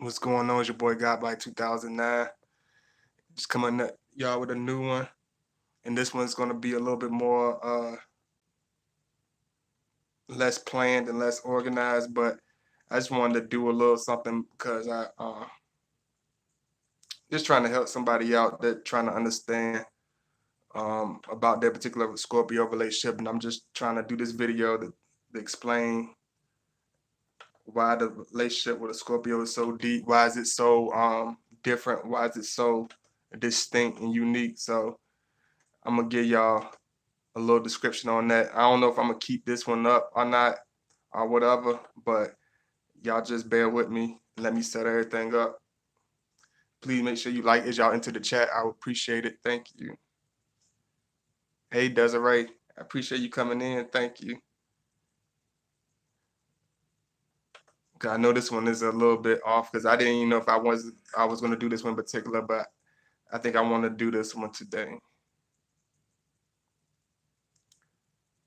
What's going on? It's your boy God by 2009. Just coming at y'all with a new one. And this one's gonna be a little bit more less planned and less organized, but I just wanted to do a little something because I just trying to help somebody out that trying to understand about their particular Scorpio relationship. And I'm just trying to do this video to explain why the relationship with a Scorpio is so deep, why is it so different, why is it so distinct and unique. So I'm gonna give y'all a little description on that. I don't know if I'm gonna keep this one up or not or whatever, but y'all just bear with me and let me set everything up. Please make sure you like as y'all enter the chat. I would appreciate it. Thank you. Hey Desiree, I appreciate you coming in. Thank you. I know this one is a little bit off because I didn't even know if I was gonna do this one in particular, but I think I want to do this one today.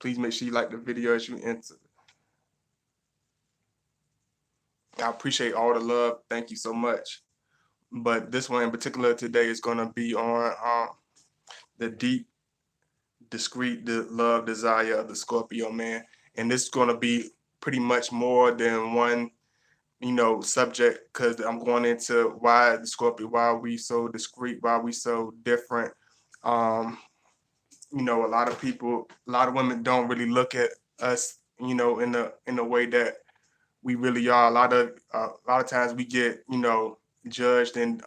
Please make sure you like the video as you enter. I appreciate all the love. Thank you so much. But this one in particular today is going to be on the deep, discreet love desire of the Scorpio man. And this is going to be pretty much more than one, subject because I'm going into why the Scorpio, why we so discreet, why we so different. Um, a lot of people, a lot of women don't really look at us, in a way that we really are. A lot of times we get judged and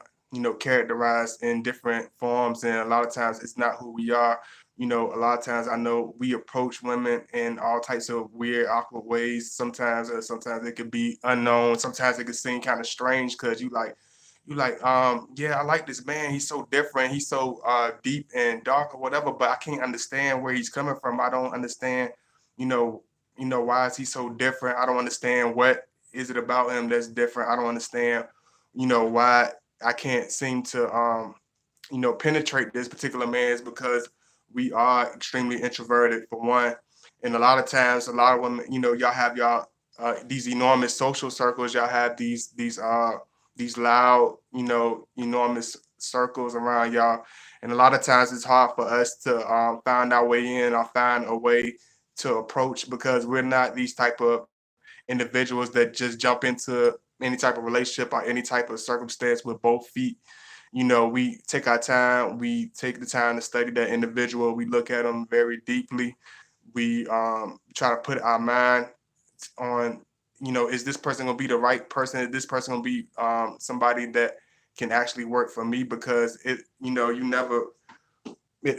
characterized in different forms, and a lot of times it's not who we are. A lot of times I know we approach women in all types of weird, awkward ways. Sometimes it could be unknown. Sometimes it could seem kind of strange because yeah, I like this man. He's so different. He's so deep and dark or whatever, but I can't understand where he's coming from. I don't understand, you know, why is he so different? I don't understand what is it about him that's different. I don't understand, why I can't seem to penetrate this particular man is because we are extremely introverted for one. And a lot of times, a lot of women, y'all have y'all these enormous social circles. Y'all have these loud, enormous circles around y'all. And a lot of times it's hard for us to find our way in or find a way to approach because we're not these type of individuals that just jump into any type of relationship or any type of circumstance with both feet. We take our time, we take the time to study that individual, we look at them very deeply, we try to put our mind on, is this person gonna be the right person? Is this person gonna be somebody that can actually work for me? Because it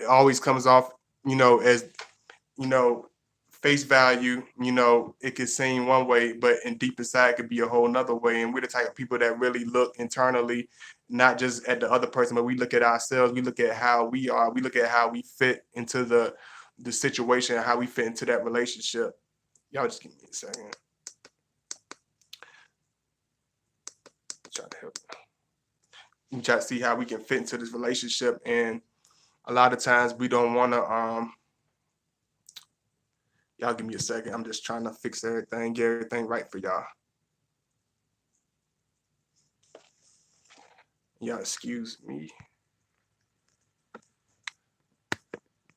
always comes off, as you know, face value, it could seem one way, but in deep inside it could be a whole nother way. And we're the type of people that really look internally, not just at the other person, but we look at ourselves, we look at how we are, we look at how we fit into the situation, how we fit into that relationship. Y'all just give me a second. Try to help. We try to see how we can fit into this relationship. And a lot of times we don't wanna y'all give me a second. I'm just trying to fix everything, get everything right for y'all. Y'all excuse me.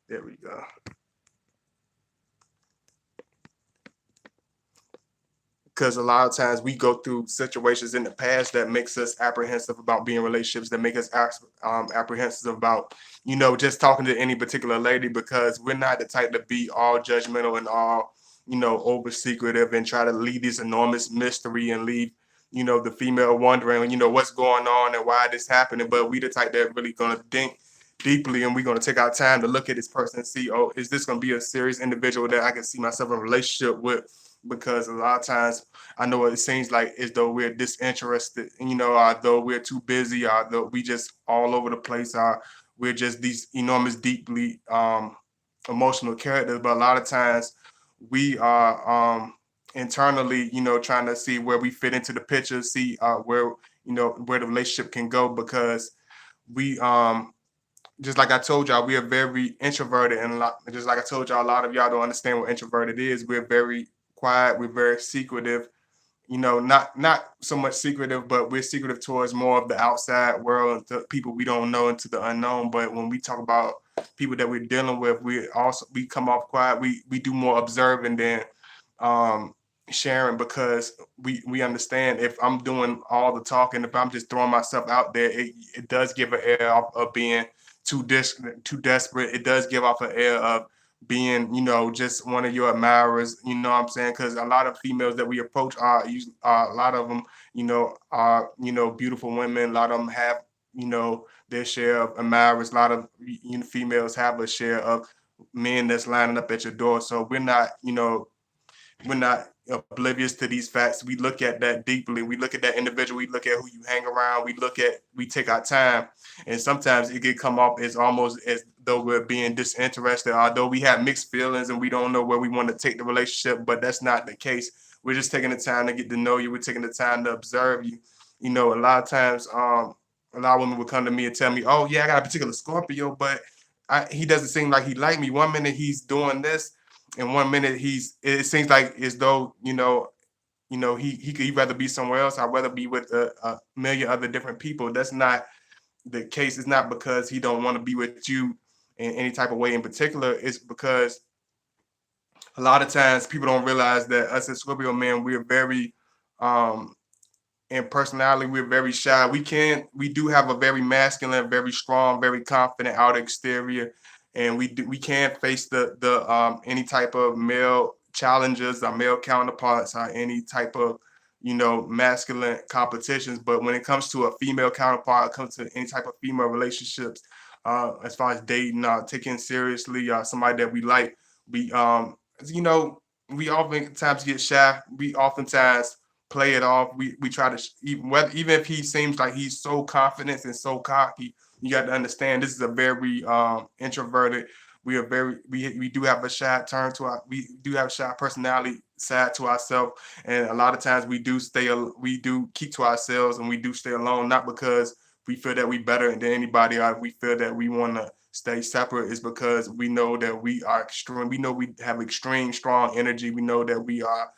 There we go. Because a lot of times we go through situations in the past that makes us apprehensive about being in relationships, that make us apprehensive about, just talking to any particular lady because we're not the type to be all judgmental and all, over secretive and try to leave this enormous mystery and leave, the female wondering, what's going on and why this happening. But we the type that really gonna think deeply and we're gonna take our time to look at this person and see, oh, is this gonna be a serious individual that I can see myself in a relationship with? Because a lot of times I know it seems like as though we're disinterested, or though we're too busy, or though we just all over the place, or we're just these enormous, deeply emotional characters. But a lot of times we are internally, trying to see where we fit into the picture, see where the relationship can go because we just like I told y'all, we are very introverted, and just like I told y'all, a lot of y'all don't understand what introverted is. We're very quiet, we're very secretive, not so much secretive, but we're secretive towards more of the outside world, the people we don't know into the unknown. But when we talk about people that we're dealing with, we come off quiet. We do more observing than um sharing, because we understand if I'm doing all the talking, if I'm just throwing myself out there, it does give an air of being too desperate. It does give off an air of being, just one of your admirers, what I'm saying? Because a lot of females that we approach are usually, a lot of them, are, beautiful women. A lot of them have, their share of admirers. A lot of females have a share of men that's lining up at your door. So we're not oblivious to these facts. We look at that deeply. We look at that individual. We look at who you hang around. We take our time, and sometimes it can come off as almost as though we're being disinterested. Although we have mixed feelings and we don't know where we want to take the relationship, but that's not the case. We're just taking the time to get to know you. We're taking the time to observe you. A lot of times, a lot of women would come to me and tell me, "Oh yeah, I got a particular Scorpio, but he doesn't seem like he like me. One minute he's doing this, and one minute it seems like as though he could rather be somewhere else. I'd rather be with a million other different people." That's not the case. It's not because he don't want to be with you in any type of way in particular. It's because a lot of times people don't realize that us as Scorpio men, we're very um in personality, we're very shy. We do have a very masculine, very strong, very confident outer exterior, and we can face the any type of male challenges, our male counterparts, or any type of masculine competitions. But when it comes to a female counterpart, it comes to any type of female relationships, as far as dating, taking seriously, somebody that we like, we you know we oftentimes get shy. We oftentimes play it off. We try to even if he seems like he's so confident and so cocky, you got to understand this is a very introverted. We are very we do have a shy turn to our we do have a shy personality side to ourselves, and a lot of times we do keep to ourselves, and we do stay alone, not because we feel that we better than anybody, or we feel that we want to stay separate. Is because we know that we are extreme. We know we have extreme strong energy. We know that we are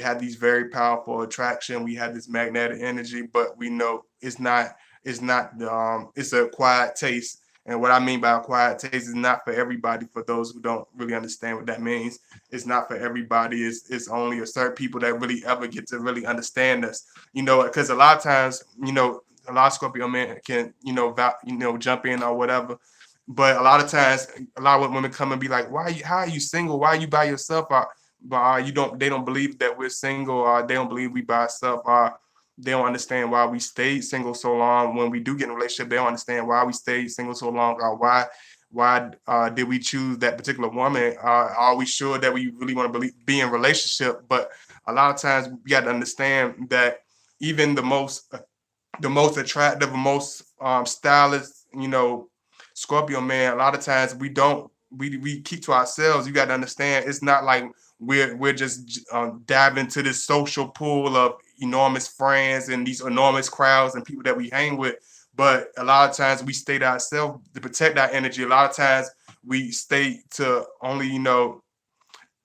have these very powerful attraction. We have this magnetic energy, but we know it's a quiet taste. And what I mean by a quiet taste is not for everybody. For those who don't really understand what that means, it's not for everybody. It's only a certain people that really ever get to really understand us. Because a lot of times, a lot of Scorpio men can, jump in or whatever. But a lot of times, a lot of women come and be like, "Why? How are you single? Why are you by yourself?" But you don't. They don't believe that we're single, or they don't believe we by ourselves, or they don't understand why we stayed single so long. When we do get in a relationship, they don't understand why we stayed single so long, or why did we choose that particular woman? Are we sure that we really want to be in a relationship? But a lot of times, we got to understand that even the most attractive, most stylish, Scorpio man, a lot of times we keep to ourselves. You got to understand, it's not like we're just diving into this social pool of enormous friends and these enormous crowds and people that we hang with. But a lot of times we stay to ourselves to protect our energy. A lot of times we stay to only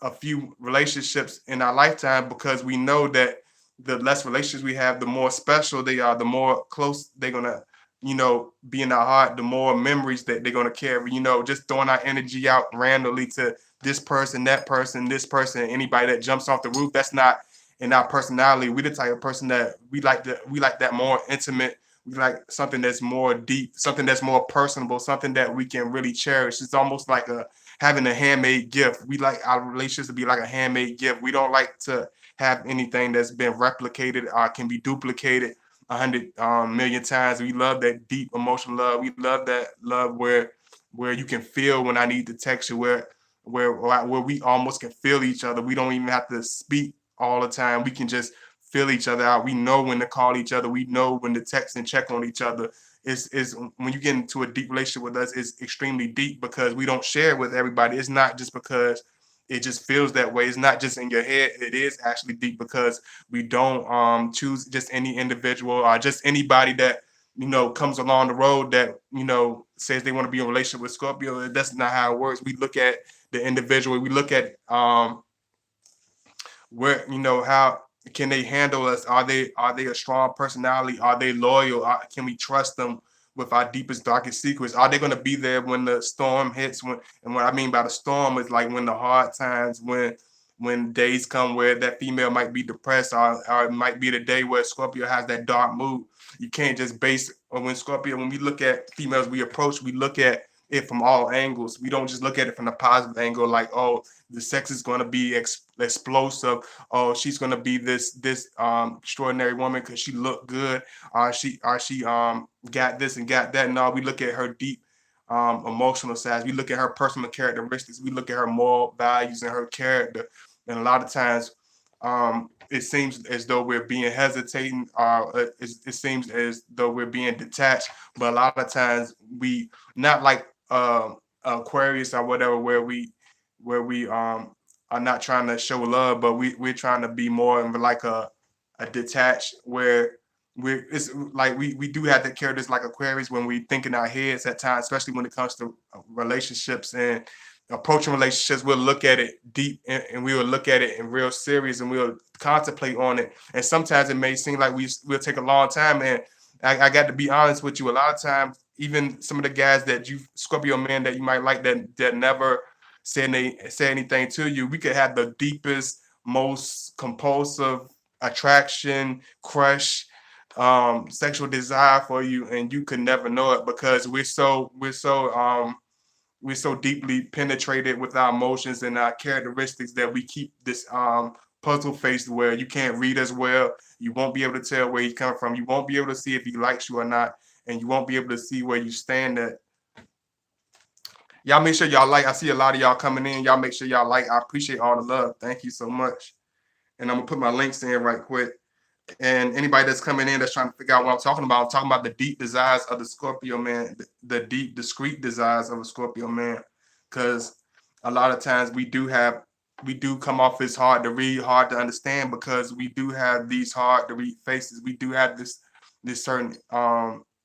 a few relationships in our lifetime, because we know that the less relationships we have, the more special they are, the more close they're gonna, be in our heart, the more memories that they're gonna carry. Just throwing our energy out randomly to this person, that person, this person, anybody that jumps off the roof, that's not in our personality. We the type of person that we like that more intimate. We like something that's more deep, something that's more personable, something that we can really cherish. It's almost like having a handmade gift. We like our relationships to be like a handmade gift. We don't like to have anything that's been replicated or can be duplicated 100 million times. We love that deep emotional love. We love that love where you can feel when I need to text you, where we almost can feel each other. We don't even have to speak all the time. We can just feel each other out. We know when to call each other. We know when to text and check on each other. Is when you get into a deep relationship with us, it's extremely deep because we don't share it with everybody. It's not just because it just feels that way. It's not just in your head. It is actually deep because we don't choose just any individual or just anybody that comes along the road that says they want to be in a relationship with Scorpio. That's not how it works. We look at the individual. We look at where how Can they handle us? Are they a strong personality? Are they loyal? Can we trust them with our deepest, darkest secrets? Are they going to be there when the storm hits? And what I mean by the storm is like when the hard times, when days come where that female might be depressed, or it might be the day where Scorpio has that dark mood. You can't just base, or when Scorpio, when we look at females we approach, we look at it from all angles. We don't just look at it from the positive angle, like, oh, the sex is going to be explosive. Oh, she's going to be this extraordinary woman because she looked good. She got this and got that. No, we look at her deep emotional sides. We look at her personal characteristics. We look at her moral values and her character. And a lot of times, it seems as though we're being hesitating. It seems as though we're being detached. But a lot of times, we not like Aquarius or whatever, where we are not trying to show love, but we're trying to be more of like a detached, where it's like we do have that characters like Aquarius when we think in our heads at times, especially when it comes to relationships and approaching relationships. We'll look at it deep, and we will look at it in real serious, and we'll contemplate on it. And sometimes it may seem like we'll take a long time. And I got to be honest with you, a lot of times, even some of the guys that you Scorpio men that you might like, that never say anything to you, we could have the deepest, most compulsive attraction, crush, sexual desire for you, and you could never know it because we're so deeply penetrated with our emotions and our characteristics that we keep this puzzle face where you can't read as well. You won't be able to tell where he's coming from. You won't be able to see if he likes you or not, and you won't be able to see where you stand at. Y'all make sure y'all like. I see a lot of y'all coming in. Y'all make sure y'all like. I appreciate all the love. Thank you so much. And I'm gonna put my links in right quick. And anybody that's coming in that's trying to figure out what I'm talking about the deep desires of the Scorpio man, the deep, discreet desires of a Scorpio man. Because a lot of times we do come off as hard to read, hard to understand, because we do have these hard to read faces. We do have this certain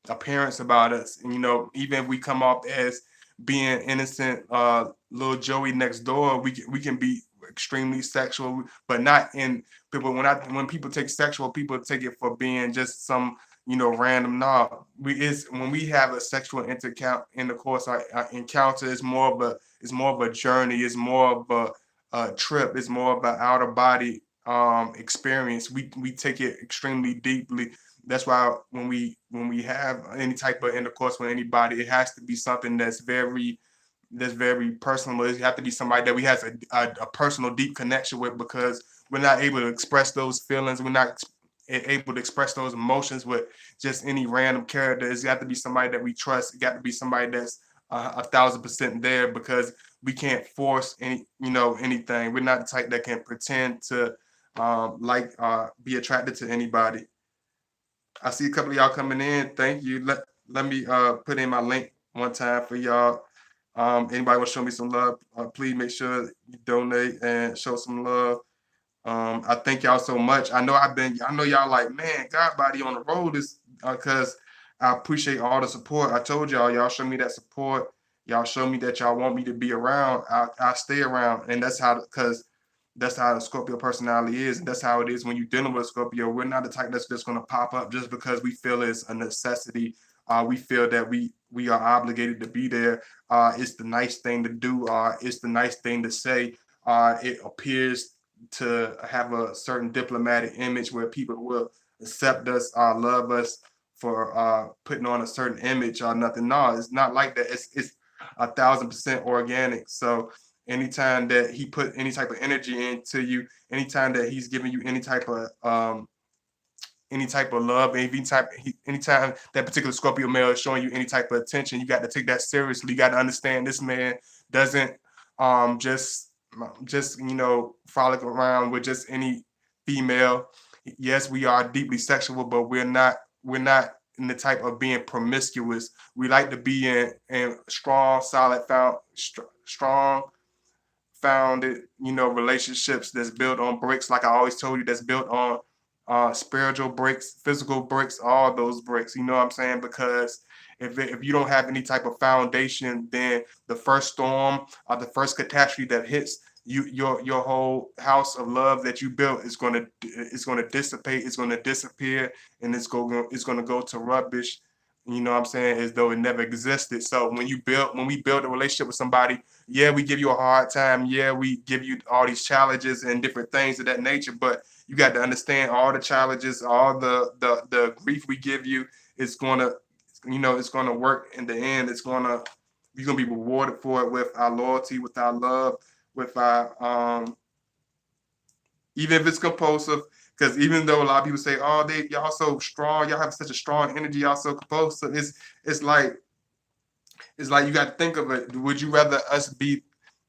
appearance about us. And even if we come off as being innocent, little Joey next door, we can be extremely sexual, but not in people. When people take sexual, people take it for being just some random. No, when we have a sexual intercourse, our encounter is more of a journey. It's more of a trip. It's more of an outer body experience. We take it extremely deeply. That's why when we have any type of intercourse with anybody, it has to be something that's very personal. It have to be somebody that we has a personal, deep connection with, because we're not able to express those feelings. We're not able to express those emotions with just any random character. It's got to be somebody that we trust. It got to be somebody that's 1,000% there, because we can't force anything. We're not the type that can pretend to be attracted to anybody. I see a couple of y'all coming in. Thank you. Let me put in my link one time for y'all. Anybody want to show me some love? Please make sure you donate and show some love. I thank y'all so much. I know y'all like, man, God body on the road is because I appreciate all the support. I told y'all show me that support. Y'all show me that y'all want me to be around. I stay around, and because that's how the Scorpio personality is. And that's how it is when you're dealing with Scorpio. We're not the type that's just going to pop up just because we feel it's a necessity. We feel that we are obligated to be there. It's the nice thing to do. It's the nice thing to say. It appears to have a certain diplomatic image where people will accept us, love us for putting on a certain image or nothing. No, it's not like that. It's 1,000% organic. So anytime that he put any type of energy into you, anytime that he's giving you any type of love, anytime that particular Scorpio male is showing you any type of attention, you got to take that seriously. You got to understand this man doesn't just frolic around with just any female. Yes, we are deeply sexual, but we're not in the type of being promiscuous. We like to be in strong, solid, strong founded, relationships that's built on bricks. Like I always told you, that's built on spiritual bricks, physical bricks, all those bricks. You know what I'm saying? Because if you don't have any type of foundation, then the first storm or the first catastrophe that hits, your whole house of love that you built is gonna dissipate, it's gonna disappear, and it's gonna go to rubbish. You know what I'm saying? As though it never existed. So when we build a relationship with somebody, yeah, we give you a hard time. Yeah, we give you all these challenges and different things of that nature. But you got to understand all the challenges, all the grief we give you is gonna, it's gonna work in the end. It's gonna You're gonna be rewarded for it with our loyalty, with our love, with our even if it's compulsive, because even though a lot of people say, "Oh, y'all so strong, y'all have such a strong energy, y'all so compulsive," it's like you got to think of it. Would you rather us be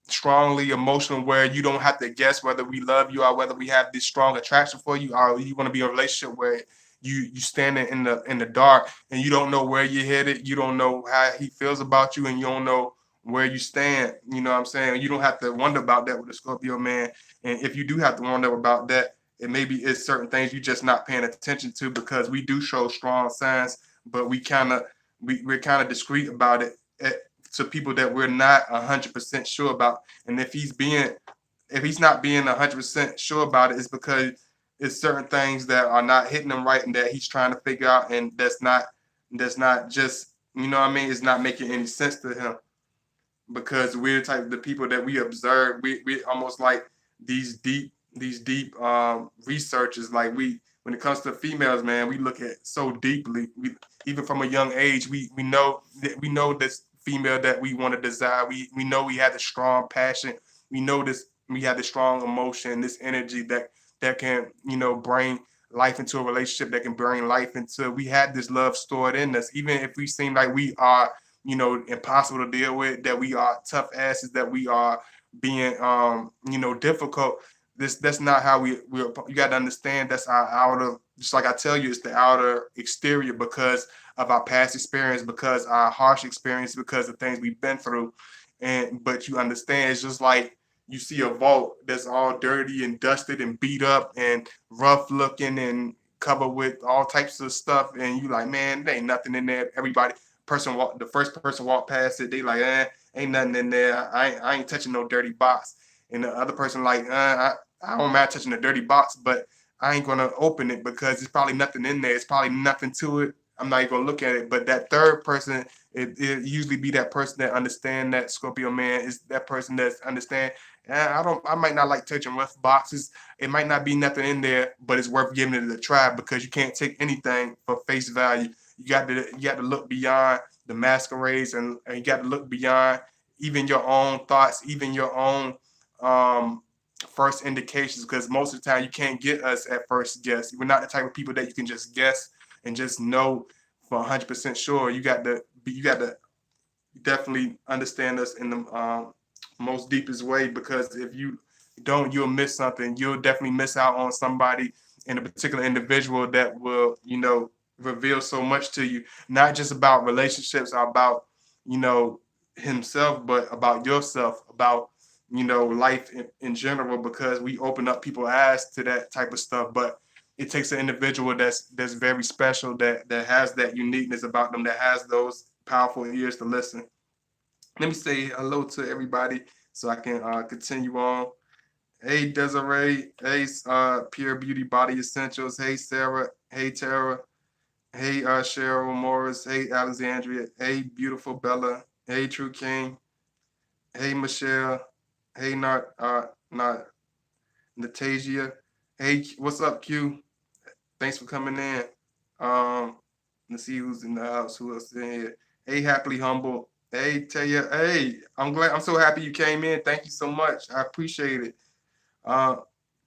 strongly emotional where you don't have to guess whether we love you or whether we have this strong attraction for you, or you want to be in a relationship where you standing in the dark and you don't know where you're headed, you don't know how he feels about you, and you don't know where you stand. You know what I'm saying? You don't have to wonder about that with a Scorpio man. And if you do have to wonder about that, it maybe it's certain things you just not paying attention to, because we do show strong signs, but we're kind of discreet about it, eh, to people that we're not 100% sure about. And if he's not being 100% sure about it, it's because it's certain things that are not hitting him right and that he's trying to figure out, and that's not just, what I mean, it's not making any sense to him, because we're the type of the people that we observe. We almost like these deep researchers. Like, when it comes to females, man, we look at so deeply. We Even from a young age, we know this female that we want to desire. We know we have the strong passion. We know this we have the strong emotion, this energy that can, bring life into a relationship, that can bring life into. We had this love stored in us, even if we seem like we are, impossible to deal with, that we are tough asses, that we are being, difficult. That's not how you got to understand, that's our outer, just like I tell you, it's the outer exterior, because of our past experience, because our harsh experience, because of things we've been through. But you understand, it's just like you see a vault that's all dirty and dusted and beat up and rough looking and covered with all types of stuff, and you like, man, there ain't nothing in there. The first person walk past it, they like, ain't nothing in there. I ain't touching no dirty box. And the other person like, I don't mind touching the dirty box, but I ain't gonna open it because there's probably nothing in there. It's probably nothing to it. I'm not even gonna look at it. But that third person, it usually be that person that understand, that Scorpio man is that person that's understand. I might not like touching rough boxes. It might not be nothing in there, but it's worth giving it a try, because you can't take anything for face value. You got to look beyond the masquerades, and you got to look beyond even your own thoughts, even your own um, first indications, because most of the time you can't get us at first guess. We're not the type of people that you can just guess and just know for 100% sure. You got to definitely understand us in the most deepest way, because if you don't, you'll miss something. You'll definitely miss out on somebody, in a particular individual that will, reveal so much to you, not just about relationships or about, you know, himself, but about yourself, about, life in general, because we open up people's eyes to that type of stuff. But it takes an individual that's very special, that has that uniqueness about them, that has those powerful ears to listen. Let me say hello to everybody so I can continue on. Hey Desiree, hey Pure Beauty Body Essentials, hey Sarah, hey Tara, hey Cheryl Morris, hey Alexandria, hey Beautiful Bella, hey True King, hey Michelle, hey not Natasia, hey what's up Q? Thanks for coming in. Um, let's see who's in the house. Who else is in here? Hey, Happily Humble. Hey, Taya. Hey, I'm glad. I'm so happy you came in. Thank you so much. I appreciate it. Uh,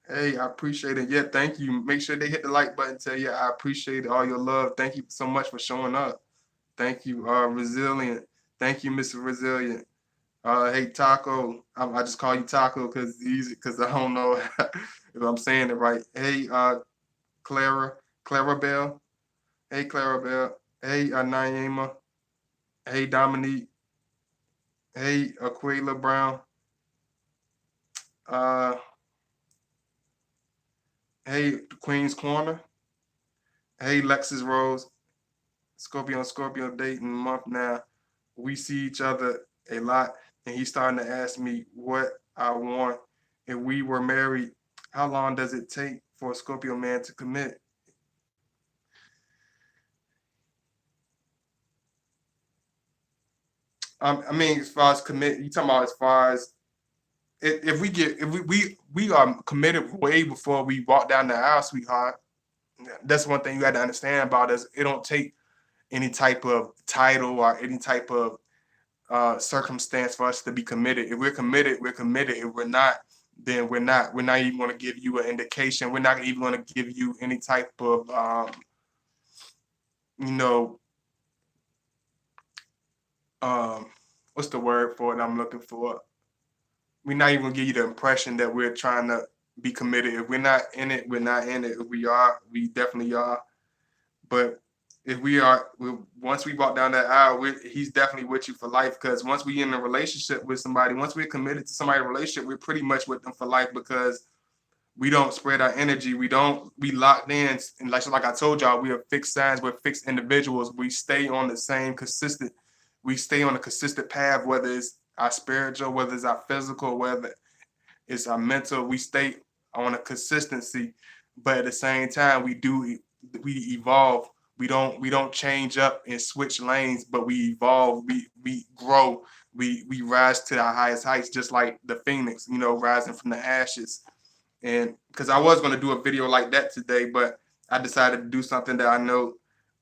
hey, I appreciate it. Yeah, thank you. Make sure they hit the like button. Taya, I appreciate all your love. Thank you so much for showing up. Thank you. Resilient. Thank you, Mr. Resilient. Hey, Taco. I just call you Taco because it's easy, because I don't know if I'm saying it right. Hey, Clara, Clarabelle. Hey, Clarabelle. Hey, Naima. Hey, Dominique. Hey, Aquila Brown. Uh, hey, Queen's Corner. Hey, Lexus Rose. Scorpio and Scorpio dating month now. We see each other a lot, and he's starting to ask me what I want. if we were married, how long does it take for a Scorpio man to commit? I mean, as far as commit, you talking about as far as if we get if we are committed way before we walk down the aisle, sweetheart. That's one thing you got to understand about us. It don't take any type of title or any type of circumstance for us to be committed. If we're committed, we're committed. If we're not, then we're not. We're not even going to give you an indication. We're not even going to give you any type of, you know, um, what's the word for it I'm looking for? We're not even going to give you the impression that we're trying to be committed. If we're not in it, we're not in it. If we are, we definitely are. But if we are, once we walk down that aisle, he's definitely with you for life. Because once we in a relationship with somebody, once we're committed to somebody's relationship, we're pretty much with them for life because we don't spread our energy. We locked in. And like I told y'all, we are fixed signs. We're fixed individuals. We stay on the same consistent. We stay on a consistent path, whether it's our spiritual, whether it's our physical, whether it's our mental. We stay on a consistency, but at the same time, we evolve. We don't change up and switch lanes, but we evolve. We grow. We rise to our highest heights, just like the phoenix, rising from the ashes. And because I was going to do a video like that today, but I decided to do something that I know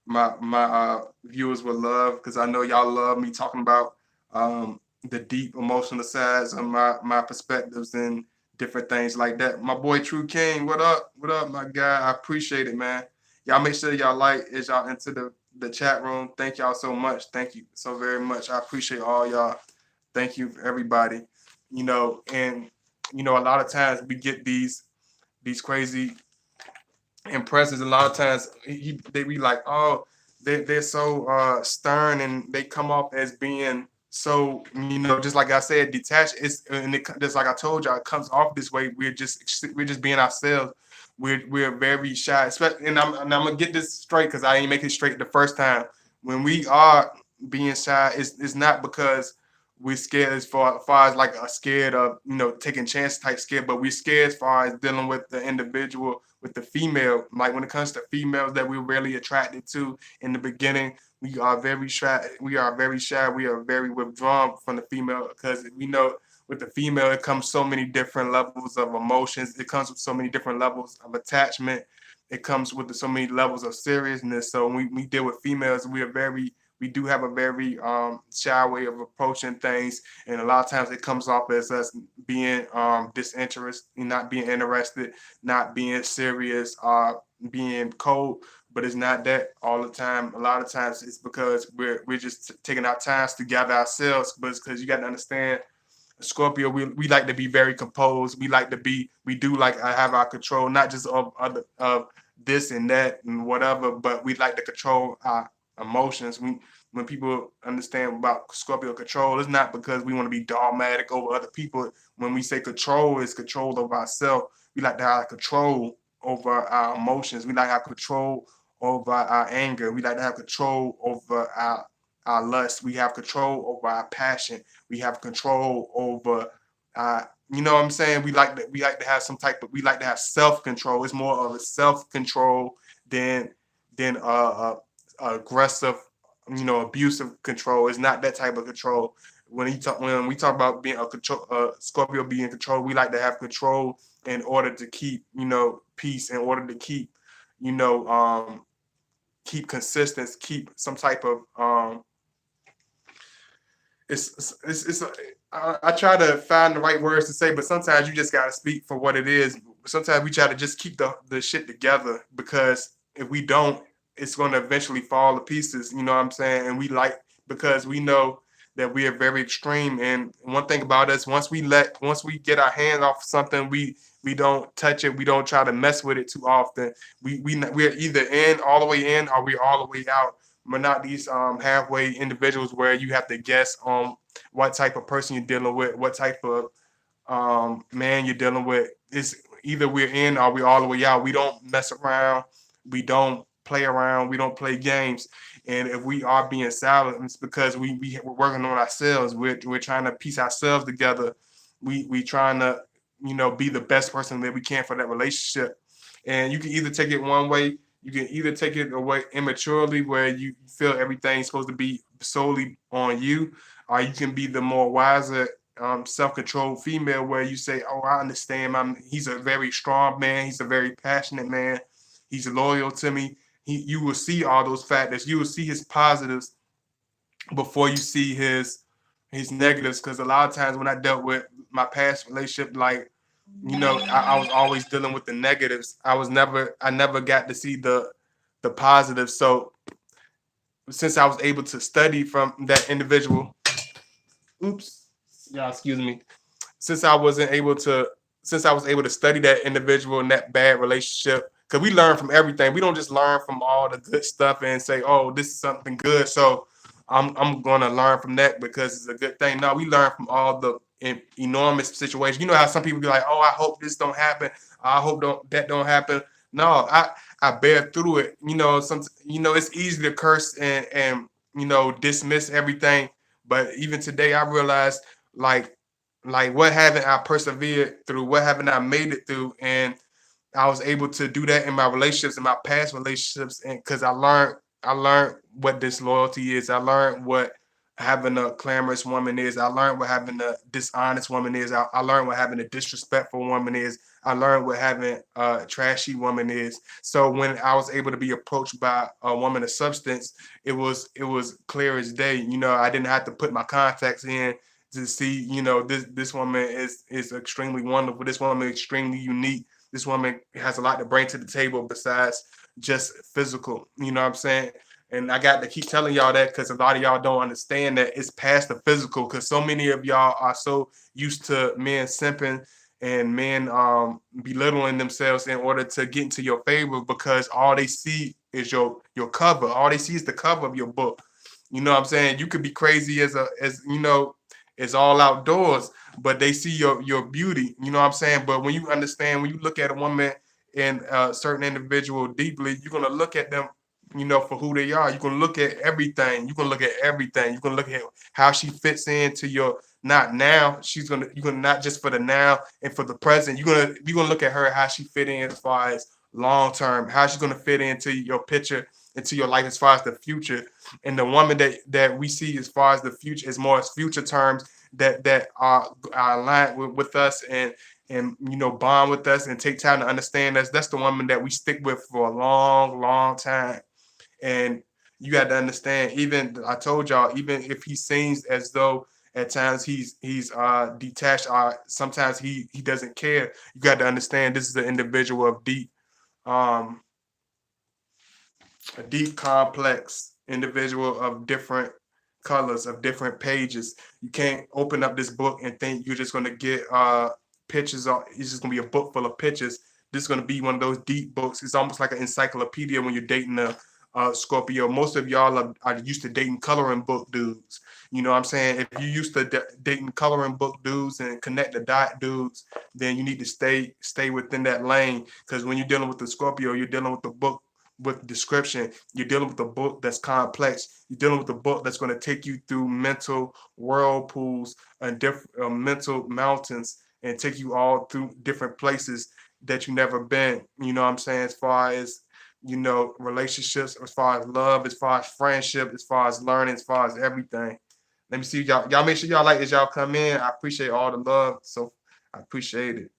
my viewers will love, because I know y'all love me talking about the deep emotional sides of my perspectives and different things like that. My boy True King, what up? What up, my guy? I appreciate it, man. Y'all make sure y'all like as y'all into the chat room. Thank y'all so much. Thank you so very much. I appreciate all y'all. Thank you, everybody. And a lot of times we get these crazy impressions. A lot of times they be like, oh, they're so stern, and they come off as being so, just like I said, detached. Just like I told y'all, it comes off this way. We're just being ourselves. We're very shy, especially, and I'm gonna get this straight because I ain't make it straight the first time. When we are being shy, it's not because we're scared as far as like scared of taking chance type scared, but we're scared as far as dealing with the individual, with the female. Like when it comes to females that we're really attracted to in the beginning, we are very shy. We are very shy. We are very withdrawn from the female because we know with the female it comes so many different levels of emotions. It comes with so many different levels of attachment. It comes with so many levels of seriousness. So when we deal with females, we do have a very shy way of approaching things, and a lot of times it comes off as us being disinterested, not being interested, not being serious, being cold. But it's not that all the time. A lot of times it's because we're just taking our times to gather ourselves. But it's because you got to understand, Scorpio, we like to be very composed. We do like have our control, not just of other of this and that and whatever, but we like to control our emotions. When people understand about Scorpio control, it's not because we want to be dogmatic over other people. When we say control, it's control over ourselves. We like to have control over our emotions. We like to have control over our anger. We like to have control over our lust. We have control over our passion. We have control over you know what I'm saying? We like to have some type of we like to have self-control. It's more of a self-control than aggressive, abusive control. It's not that type of control. When we talk about being a control, Scorpio being in control, we like to have control in order to keep, peace, in order to keep, you know, keep consistency, keep some type of it's I try to find the right words to say, but sometimes you just gotta speak for what it is. Sometimes we try to just keep the shit together, because if we don't, it's gonna eventually fall to pieces. You know what I'm saying? And because we know that we are very extreme. And one thing about us, once we get our hands off something, we don't touch it. We don't try to mess with it too often. We're either in all the way in, or we're all the way out. We're not these halfway individuals where you have to guess on what type of person you're dealing with, what type of man you're dealing with. It's either we're in or we're all the way out. We don't mess around. We don't play around. We don't play games. And if we are being silent, it's because we're working on ourselves. We're trying to piece ourselves together. We trying to be the best person that we can for that relationship. And you can either take it one way, you can either take it away immaturely where you feel everything's supposed to be solely on you, or you can be the more wiser, self-controlled female where you say, "Oh, I understand. He's a very strong man. He's a very passionate man. He's loyal to me." You will see all those factors. You will see his positives before you see his negatives. Because a lot of times when I dealt with my past relationship, like I was always dealing with the negatives. I never got to see the positives. So since I was able to study from that individual, oops, yeah, excuse me, since I wasn't able to, since I was able to study that individual in that bad relationship, because we learn from everything. We don't just learn from all the good stuff and say, "Oh, this is something good." So I'm gonna learn from that because it's a good thing. No, we learn from all the enormous situations. You know how some people be like, "Oh, I hope this don't happen. I hope don't happen." No, I bear through it. It's easy to curse and dismiss everything, but even today I realized like what haven't I persevered through? What haven't I made it through? And I was able to do that in my relationships, in my past relationships, and because I learned what disloyalty is. I learned what having a clamorous woman is. I learned what having a dishonest woman is. I learned what having a disrespectful woman is. I learned what having a trashy woman is. So when I was able to be approached by a woman of substance, it was clear as day. I didn't have to put my contacts in to see, this woman is extremely wonderful. This woman is extremely unique. This woman has a lot to bring to the table besides just physical. You know what I'm saying? And I got to keep telling y'all that because a lot of y'all don't understand that it's past the physical. Because so many of y'all are so used to men simping and men belittling themselves in order to get into your favor because all they see is your cover. All they see is the cover of your book. You know what I'm saying? You could be crazy as it's all outdoors, but they see your beauty. You know what I'm saying? But when you understand, when you look at a woman and a certain individual deeply, you're gonna look at them, for who they are. You're gonna look at everything. You're gonna look at everything. You're gonna look at how she fits into your not now. You're gonna not just for the now and for the present. You're gonna look at her how she fit in as far as long term, how she's gonna fit into your picture, into your life as far as the future. And the woman that we see as far as the future is more as future terms that are aligned with us and bond with us and take time to understand us. That's the woman that we stick with for a long, long time. And you got to understand, even I told y'all, even if he seems as though at times he's detached, sometimes he doesn't care. You got to understand this is an individual of um a deep, complex individual of different colors, of different pages. You can't open up this book and think you're just going to get pictures. It's just going to be a book full of pictures. This is going to be one of those deep books. It's almost like an encyclopedia when you're dating a Scorpio. Most of y'all are used to dating coloring book dudes. You know what I'm saying? If you used to dating coloring book dudes and connect the dot dudes, then you need to stay within that lane. Because when you're dealing with the Scorpio, you're dealing with the book with description. You're dealing with a book that's complex. You're dealing with a book that's going to take you through mental whirlpools and different mental mountains and take you all through different places that you never been. You know what I'm saying? As far as relationships, as far as love, as far as friendship, as far as learning, as far as everything. Let me see y'all. Y'all make sure y'all like as y'all come in. I appreciate all the love. So I appreciate it.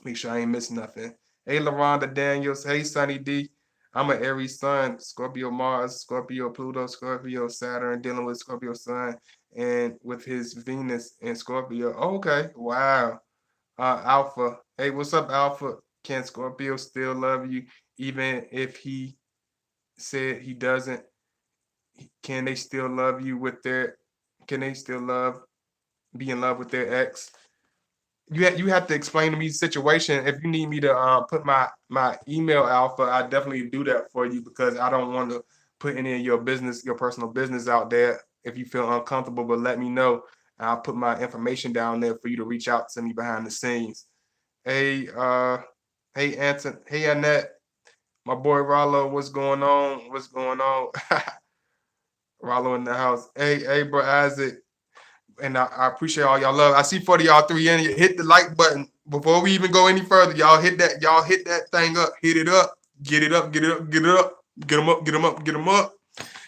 Make sure I ain't missing nothing. Hey, LaRonda Daniels. Hey, Sunny D. I'm an Aries Sun, Scorpio Mars, Scorpio Pluto, Scorpio Saturn, dealing with Scorpio Sun and with his Venus in Scorpio. Oh, okay. Wow. Alpha. Hey, what's up, Alpha? Can Scorpio still love you even if he said he doesn't? Can they still love you with their, can they still be in love with their ex? You have to explain to me the situation. If you need me to put my email alpha, I definitely do that for you because I don't want to put any of your business, your personal business out there. If you feel uncomfortable, but let me know. I'll put my information down there for you to reach out to me behind the scenes. Hey, hey Anton, hey Annette, my boy Rollo, what's going on? What's going on? Rollo in the house. Hey, bro Isaac. And I appreciate all y'all love. I see 40 y'all three in. Hit the like button before we even go any further. Y'all hit that. Y'all hit that thing up. Hit it up. Get it up. Get it up. Get it up. Get them up. Get them up. Get them up.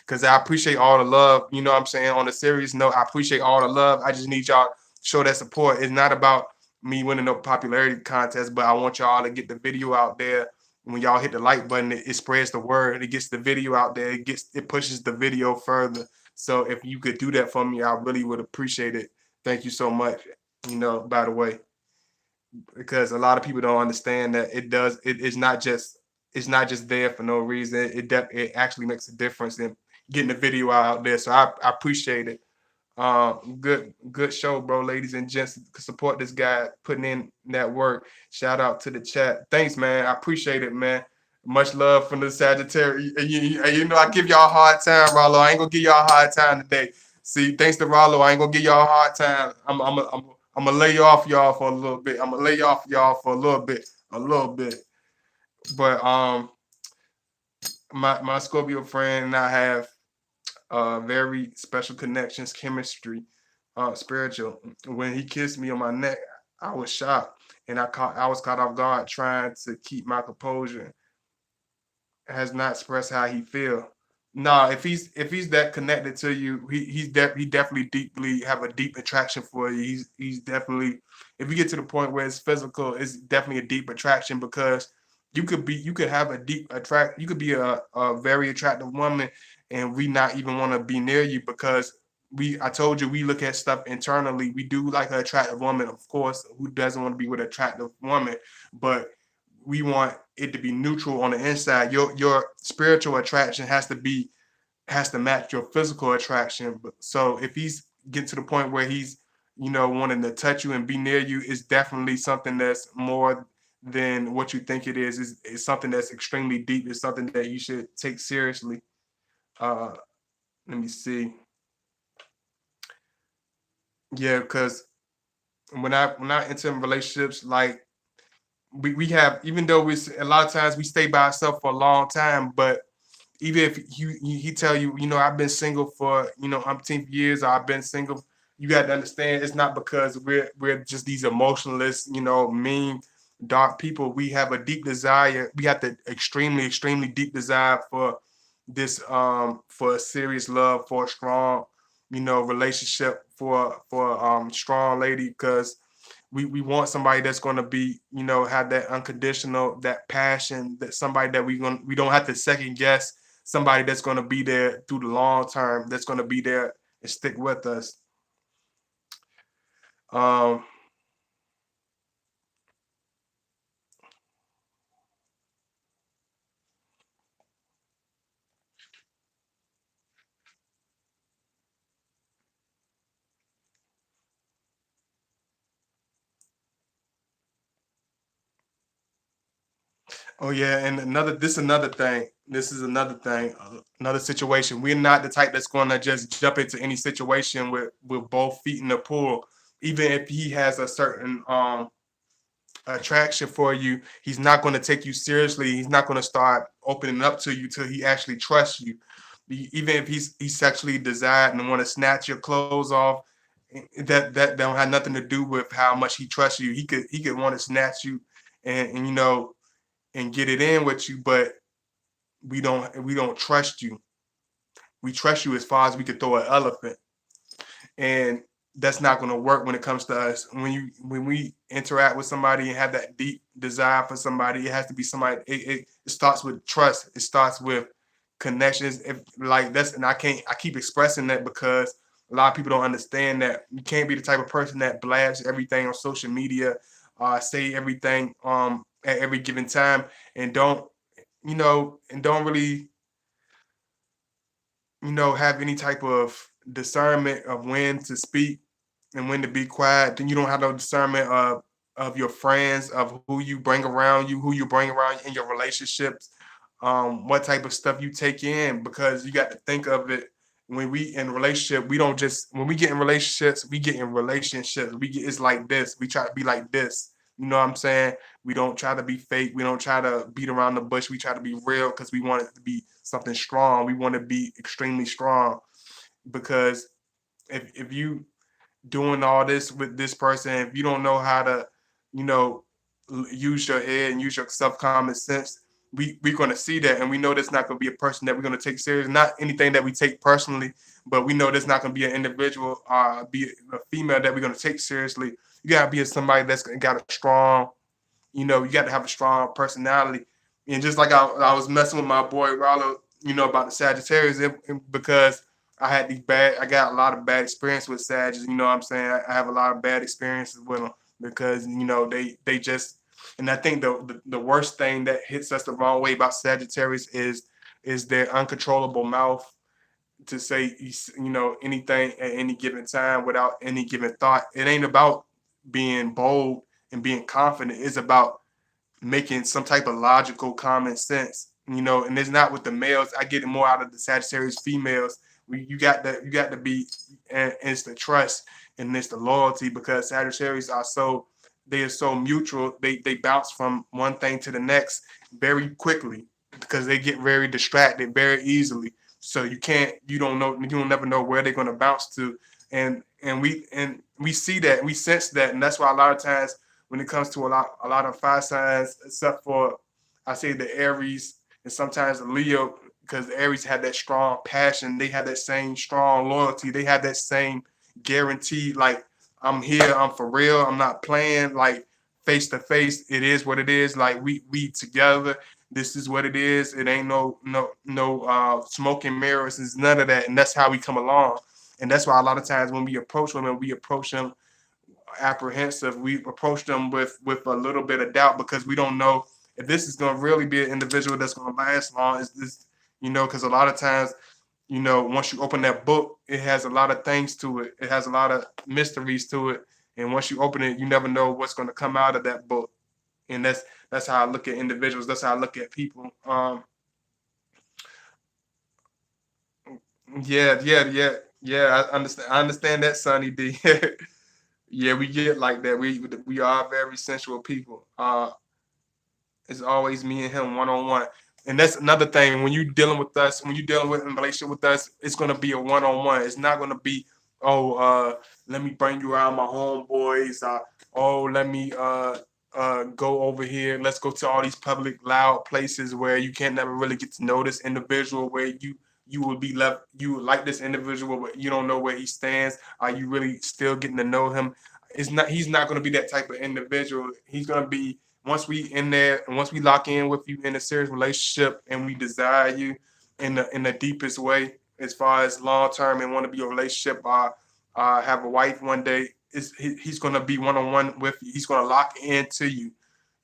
Because I appreciate all the love. You know what I'm saying? On a serious note, I appreciate all the love. I just need y'all to show that support. It's not about me winning no popularity contest, but I want y'all to get the video out there. When y'all hit the like button, it spreads the word. It gets the video out there. It pushes the video further. So if you could do that for me, I really would appreciate it. Thank you so much. By the way, because a lot of people don't understand that it's not just there for no reason. It actually makes a difference in getting the video out there. So I appreciate it. Good show, bro. Ladies and gents, support this guy putting in that work. Shout out to the chat. Thanks, man. I appreciate it, man. Much love from the Sagittarius. I give y'all a hard time, Rollo. I ain't gonna give y'all a hard time today. See, thanks to Rollo, I ain't gonna give y'all a hard time. I'm gonna lay off y'all for a little bit. I'm gonna lay off y'all for a little bit. But my Scorpio friend and I have very special connections, chemistry, spiritual. When he kissed me on my neck, I was shocked, and I was caught off guard trying to keep my composure. Has not expressed how he feel. No, if he's that connected to you, he definitely deeply have a deep attraction for you. He's definitely, if you get to the point where it's physical, it's definitely a deep attraction because you could have a deep attract you could be a very attractive woman and we not even want to be near you because I told you we look at stuff internally. We do like an attractive woman, of course. Who doesn't want to be with an attractive woman? But we want it to be neutral on the inside. Your spiritual attraction has to match your physical attraction. So if he's getting to the point where he's wanting to touch you and be near you, it's definitely something that's more than what you think it is. It's something that's extremely deep. It's something that you should take seriously. Uh, Let me see. Yeah, because when I enter in relationships, like we have, even though we a lot of times we stay by ourselves for a long time, but even if he tell you, I've been single for umpteenth years, or I've been single, you got to understand it's not because we're just these emotionless, mean, dark people. We have a deep desire. We have the extremely, extremely deep desire for this, for a serious love, for a strong, relationship, for strong lady, because we want somebody that's going to be, have that unconditional, that passion, that somebody that we don't have to second guess, somebody that's going to be there through the long term, that's going to be there and stick with us. um oh yeah, and another thing, this is another thing, another situation. We're not the type that's going to just jump into any situation with both feet in the pool. Even if he has a certain attraction for you, he's not going to take you seriously. He's not going to start opening up to you till he actually trusts you. Even if he's sexually desired and want to snatch your clothes off, that don't have nothing to do with how much he trusts you. He could want to snatch you and and get it in with you, but we don't trust you. We trust you as far as we could throw an elephant, and that's not going to work when it comes to us. When we interact with somebody and have that deep desire for somebody, it has to be somebody. It starts with trust. It starts with connections. If like that's and I keep expressing that because a lot of people don't understand that you can't be the type of person that blasts everything on social media, say everything at every given time, and don't really have any type of discernment of when to speak and when to be quiet. Then you don't have no discernment of your friends, of who you bring around you, who you bring around in your relationships, what type of stuff you take in, because you got to think of it. When we in relationship, we don't just when we get in relationships, we get in relationships. It's like this. We try to be like this. You know what I'm saying? We don't try to be fake. We don't try to beat around the bush. We try to be real because we want it to be something strong. We want to be extremely strong because if you doing all this with this person, if you don't know how to, you know, use your head and use your self common sense, we're gonna see that, and we know that's not gonna be a person that we're gonna take serious. Not anything that we take personally, but we know that's not gonna be an individual, be a female that we're gonna take seriously. You gotta be somebody that's got a strong, you know, you got to have a strong personality. And just like I was messing with my boy Rollo, you know, about the Sagittarius, because I got a lot of bad experience with Sagittarius. You know what I'm saying? I have a lot of bad experiences with them because, you know, they just, and I think the worst thing that hits us the wrong way about Sagittarius is their uncontrollable mouth to say, you know, anything at any given time without any given thought. It ain't about being bold and being confident. It's about making some type of logical common sense, you know. And it's not with the males. I get it more out of the Sagittarius females. You got to be, and it's the trust and it's the loyalty, because Sagittarius are so, they are so mutual. They bounce from one thing to the next very quickly because they get very distracted very easily. So you don't know, you don't never know where they're going to bounce to. And we see that, we sense that, and that's why a lot of times when it comes to a lot of fire signs, except for I say the Aries and sometimes the Leo, because the Aries had that strong passion, they had that same strong loyalty, they had that same guarantee, like I'm here, I'm for real, I'm not playing, like face to face, it is what it is, like we together, this is what it is. It ain't no smoke and mirrors, it's none of that, and that's how we come along. And that's why a lot of times when we approach women, we approach them apprehensive. We approach them with a little bit of doubt because we don't know if this is going to really be an individual that's going to last long. Is this, you know, because a lot of times, you know, once you open that book, it has a lot of things to it. It has a lot of mysteries to it, and once you open it, you never know what's going to come out of that book. And that's how I look at individuals. That's how I look at people. Yeah. I understand that, Sonny D. Yeah, we get like that. We are very sensual people. It's always me and him one on one. And that's another thing. When you dealing with us, when you dealing with in relationship with us, it's gonna be a one on one. It's not gonna be, oh, let me bring you around my homeboys. Oh, let me go over here. Let's go to all these public loud places where you can't never really get to know this individual, where you will be left, you would like this individual, but you don't know where he stands. Are you really still getting to know him? It's not, he's not gonna be that type of individual. He's gonna be, once we in there and once we lock in with you in a serious relationship and we desire you in the deepest way, as far as long term and want to be a relationship, have a wife one day, he's gonna be one on one with you. He's gonna lock into you.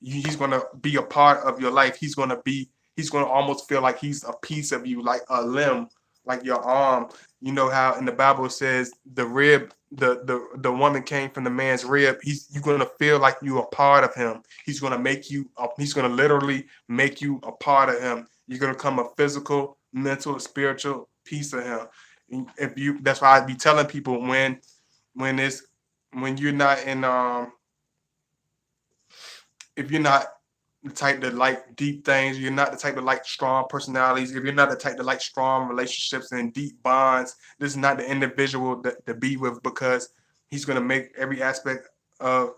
He's gonna be a part of your life. He's gonna almost feel like he's a piece of you, like a limb, like your arm. You know how in the Bible it says the rib, the woman came from the man's rib. You're gonna feel like you're a part of him. He's gonna make you. He's gonna literally make you a part of him. You're gonna become a physical, mental, spiritual piece of him. And if you, that's why I be telling people when it's when you're not in if you're not the type that like deep things, you're not the type that like strong personalities, if you're not the type that like strong relationships and deep bonds, this is not the individual to be with, because he's gonna make every aspect of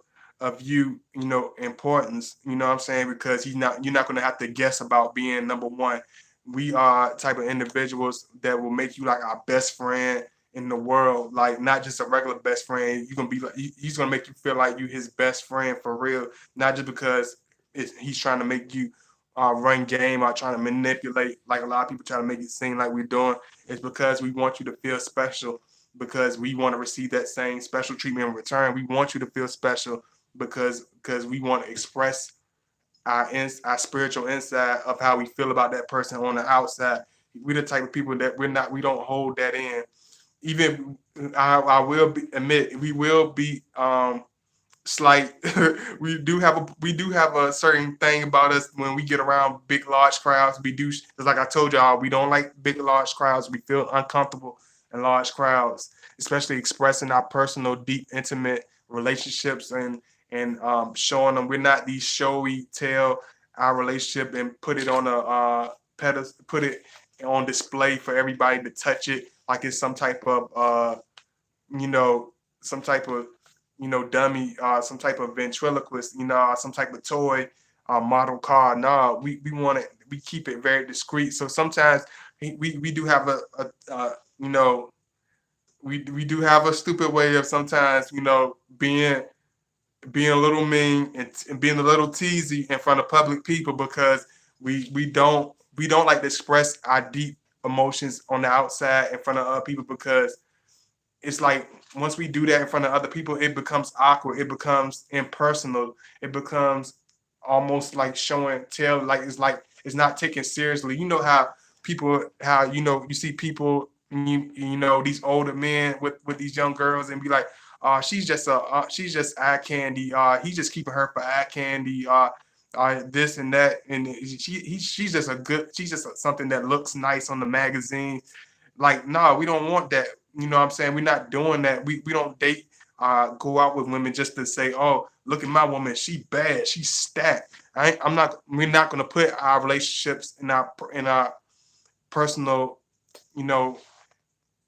you, you know, importance. You know what I'm saying? Because you're not gonna have to guess about being number one. We are type of individuals that will make you like our best friend in the world, like not just a regular best friend. You're gonna be like, he's gonna make you feel like you his best friend for real, not just because he's trying to make you run game or trying to manipulate, like a lot of people try to make it seem like we're doing. It's because we want you to feel special, because we want to receive that same special treatment in return. We want you to feel special because we want to express our spiritual inside of how we feel about that person on the outside. We're the type of people that we don't hold that in. Even I will admit we will be slight. We do have a certain thing about us when we get around big large crowds. We do, just like I told y'all, we don't like big large crowds. We feel uncomfortable in large crowds, especially expressing our personal, deep, intimate relationships and showing them. We're not these showy tell our relationship and put it on a pedestal, put it on display for everybody to touch it like it's some type of you know, some type of, dummy, some type of ventriloquist, some type of toy, model car. No, we want it. We keep it very discreet. So sometimes we do have you know, we do have a stupid way of sometimes, being a little mean and being a little teasy in front of public people because we don't like to express our deep emotions on the outside in front of other people because it's like once we do that in front of other people, it becomes awkward. It becomes impersonal. It becomes almost like showing tell, like it's not taken seriously. You know how you see people, these older men with these young girls and be like, she's just eye candy. He's just keeping her for eye candy. This and that, and she's just something that looks nice on the magazine. Like, no, we don't want that. You know what I'm saying? We're not doing that. We don't date, go out with women just to say, oh, look at my woman. She bad. She's stacked. We're not going to put our relationships in our personal, you know,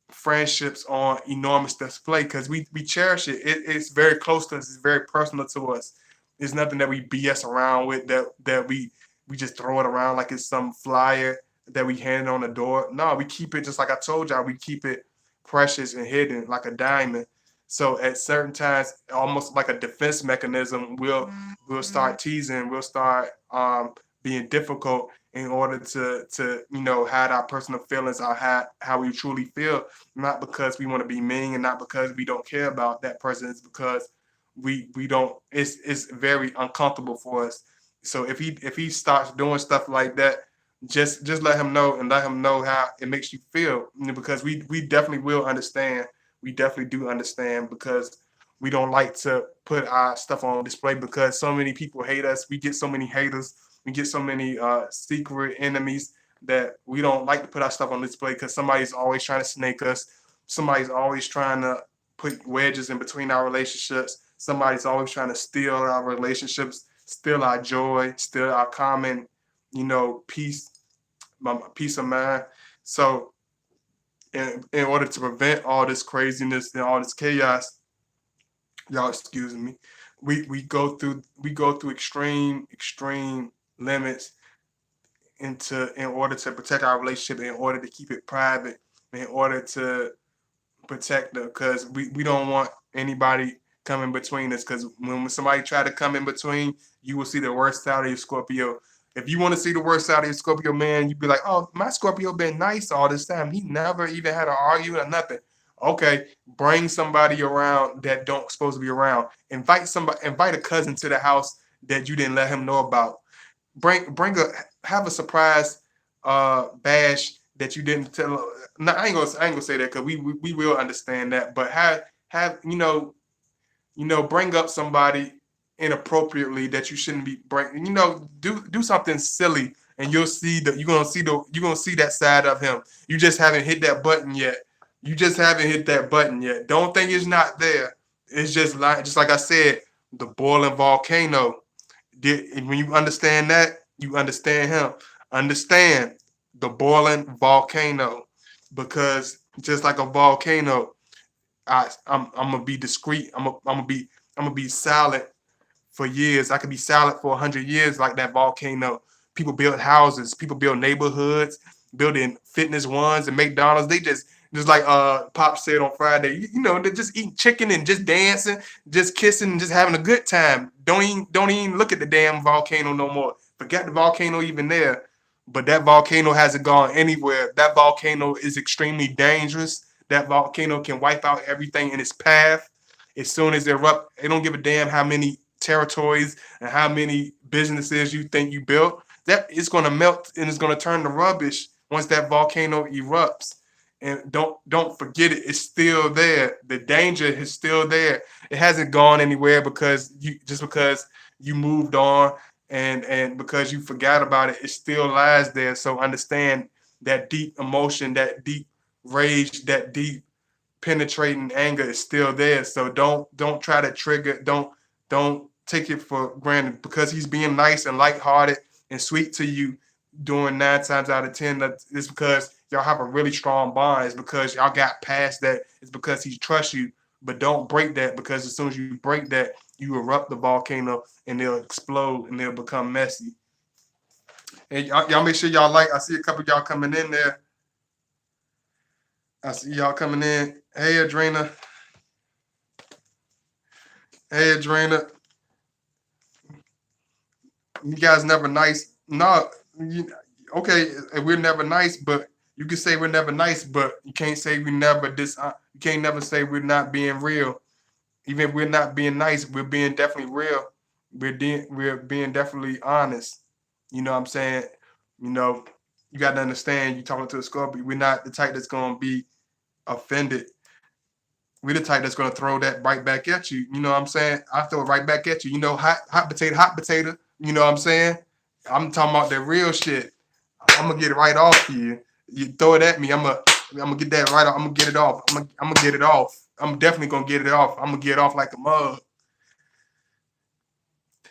friendships on enormous display because we cherish it. It's very close to us. It's very personal to us. It's nothing that we BS around with that we just throw it around like it's some flyer that we hand on the door. No, we keep it just like I told y'all. We keep it precious and hidden like a diamond. So at certain times, almost like a defense mechanism, we'll start teasing. We'll start being difficult in order to hide our personal feelings, or how we truly feel, not because we want to be mean and not because we don't care about that person. It's because we don't. It's very uncomfortable for us. So if he starts doing stuff like that, just let him know and let him know how it makes you feel, because we definitely will understand. We definitely do understand because we don't like to put our stuff on display because so many people hate us. We get so many haters. We get so many secret enemies that we don't like to put our stuff on display because somebody's always trying to snake us. Somebody's always trying to put wedges in between our relationships. Somebody's always trying to steal our relationships, steal our joy, steal our common, peace, peace of mind. So in order to prevent all this craziness and all this chaos, y'all excuse me, we go through extreme limits in order to protect our relationship, in order to keep it private, in order to protect them, because we don't want anybody coming between us, because when somebody try to come in between, you will see the worst side of your Scorpio. If you want to see the worst side of your Scorpio, man, you'd be like, oh, my Scorpio been nice all this time. He never even had an argument or nothing. Okay, bring somebody around that don't supposed to be around. Invite a cousin to the house that you didn't let him know about. Have a surprise bash that you didn't tell. No, I ain't gonna say that because we will understand that. But have bring up somebody inappropriately that you shouldn't be bring. Do something silly, and you're gonna see that side of him. You just haven't hit that button yet. You just haven't hit that button yet. Don't think it's not there. It's just like I said, the boiling volcano. When you understand that, you understand him. Understand the boiling volcano, because just like a volcano, I'm gonna be discreet. I'm gonna be silent for years. I could be silent for 100 years, like that volcano. People build houses. People build neighborhoods, building fitness ones and McDonald's. They just like Pop said on Friday. They're just eating chicken and just dancing, just kissing, and just having a good time. Don't even look at the damn volcano no more. Forget the volcano even there. But that volcano hasn't gone anywhere. That volcano is extremely dangerous. That volcano can wipe out everything in its path. As soon as it erupts, it don't give a damn how many territories and how many businesses you think you built. That it's gonna melt and it's gonna turn to rubbish once that volcano erupts. And don't forget it. It's still there. The danger is still there. It hasn't gone anywhere because you moved on and because you forgot about it. It still lies there. So understand that deep emotion, that deep rage, that deep penetrating anger is still there. So don't try to trigger. Don't take it for granted because he's being nice and lighthearted and sweet to you. Doing 9 times out of 10, it's because y'all have a really strong bond. It's because y'all got past that. It's because he trusts you. But don't break that, because as soon as you break that, you erupt the volcano and they'll explode and they'll become messy. And y'all make sure y'all like. I see a couple of y'all coming in there. I see y'all coming in. Hey, Adrena. Hey, Adrena. You guys never nice. No, okay, we're never nice, but you can say we're never nice, but you can't say we never you can't never say we're not being real. Even if we're not being nice, we're being definitely real. We're being definitely honest. You know what I'm saying? You know, you got to understand, you talking to a Scorpio, we're not the type that's going to be offended. We're the type that's going to throw that right back at you. You know what I'm saying? I throw it right back at you. You know, hot potato, hot potato. You know what I'm saying? I'm talking about that real shit. I'm gonna get it right off you. You throw it at me, I'm gonna get that right off. I'm gonna get it off. I'm gonna get it off. I'm definitely gonna get it off. I'm gonna get it off like a mug.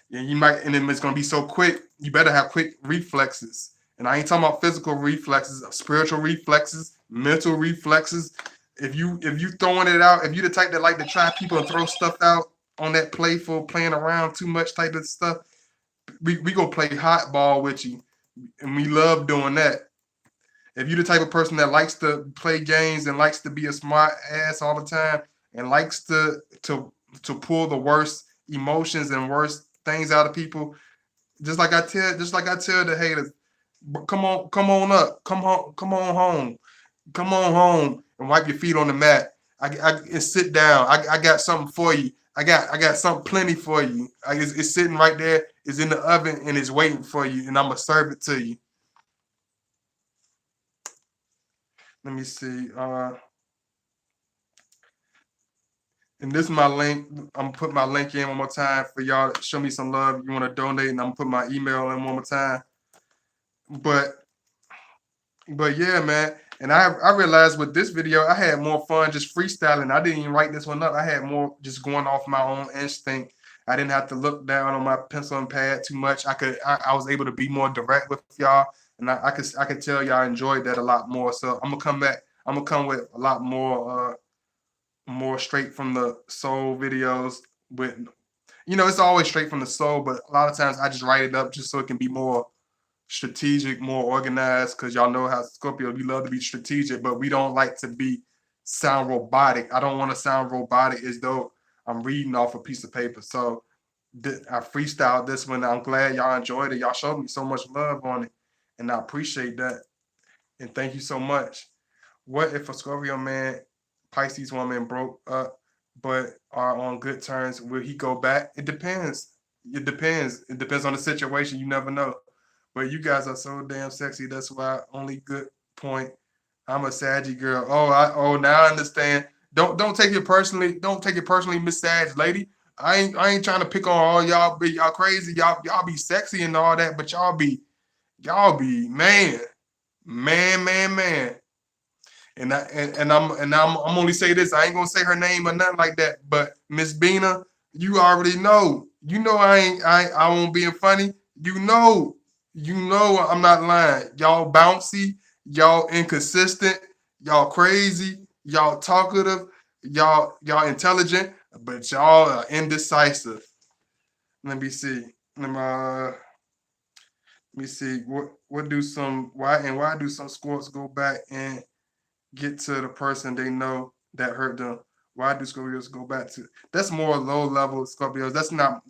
Yeah, you might, and then it's gonna be so quick. You better have quick reflexes. And I ain't talking about physical reflexes, spiritual reflexes, mental reflexes. If you throwing it out, if you the type that like to try people and throw stuff out on that playful, playing around too much type of stuff, we gonna play hot ball with you, and we love doing that. If you're the type of person that likes to play games and likes to be a smart ass all the time and likes to pull the worst emotions and worst things out of people, just like I tell the haters, come on up, come on home and wipe your feet on the mat. And sit down. I got something for you. I got something plenty for you. It's sitting right there. It's in the oven and it's waiting for you, and I'm gonna serve it to you. Let me see. And this is my link. I'm gonna put my link in one more time for y'all to show me some love. You want to donate, and I'm gonna put my email in one more time. But yeah, man. And I realized with this video, I had more fun just freestyling. I didn't even write this one up. I had more just going off my own instinct. I didn't have to look down on my pencil and pad too much. I was able to be more direct with y'all, and I could tell y'all enjoyed that a lot more. So I'm gonna come back. I'm gonna come with a lot more straight from the soul videos with, it's always straight from the soul, but a lot of times I just write it up just so it can be more strategic, more organized, because y'all know how Scorpio, we love to be strategic, but we don't like to be sound robotic. I don't want to sound robotic as though I'm reading off a piece of paper. So I freestyled this one. I'm glad y'all enjoyed it. Y'all showed me so much love on it, and I appreciate that. And thank you so much. What if a Scorpio man, Pisces woman broke up but are on good terms? Will he go back? It depends. It depends. It depends on the situation. You never know. But you guys are so damn sexy. That's why only good point. I'm a Saggy girl. Now I understand. Don't take it personally. Don't take it personally, Miss Sag lady. I ain't trying to pick on all y'all. But y'all crazy. Y'all be sexy and all that. But y'all be man. I'm only say this. I ain't gonna say her name or nothing like that. But Miss Bina, you already know. You know I won't being funny. You know I'm not lying. Y'all bouncy, y'all inconsistent, y'all crazy, y'all talkative, y'all intelligent, but y'all are indecisive. Let me see. Let me see. What do some why do some squirts go back and get to the person they know that hurt them? Why do Scorpios go back to? That's more low level Scorpios. That's not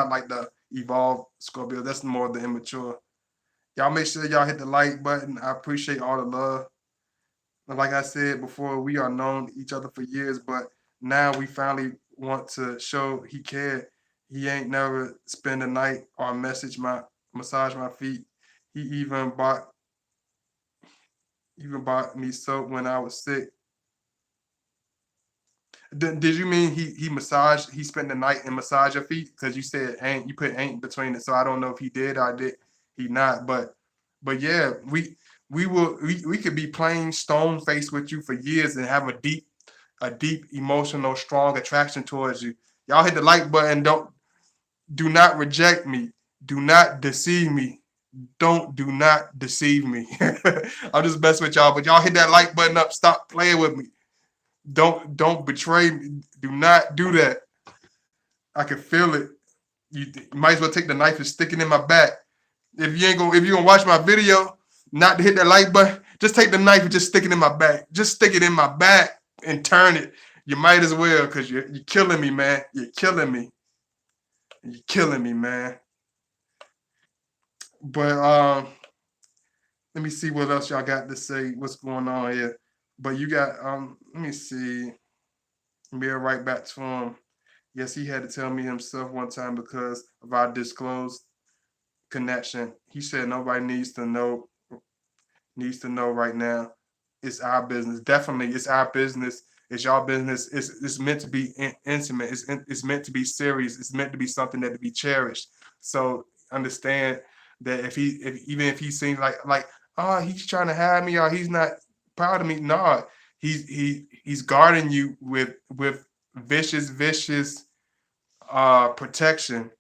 like the evolved Scorpio. That's more the immature. Y'all make sure y'all hit the like button. I appreciate all the love. And like I said before, we are known each other for years, but now we finally want to show he cared. He ain't never spend the night or massage my feet. He even bought me soap when I was sick. Did you mean he spent the night and massage your feet? Because you said ain't, you put ain't between it. So I don't know if he did or did he not. But yeah, we could be plain stone faced with you for years and have a deep emotional strong attraction towards you. Y'all hit the like button. Do not reject me. Do not deceive me. Do not deceive me. I'm just messing with y'all, but y'all hit that like button up. Stop playing with me. Don't betray me. Do not do that. I can feel it. You might as well take the knife and stick it in my back. If you gonna watch my video, not to hit that like button, just take the knife and just stick it in my back. Just stick it in my back and turn it. You might as well, because you're killing me, man. You're killing me. You're killing me, man. But let me see what else y'all got to say. What's going on here? But you got let me see. Mirror right back to him. Yes, he had to tell me himself one time because of our disclosed connection. He said nobody needs to know right now. It's our business. Definitely, it's our business. It's your business. It's meant to be intimate. It's meant to be serious. It's meant to be something that to be cherished. So understand that even if he seems like oh, he's trying to have me or he's not proud of me. No, he's guarding you with vicious protection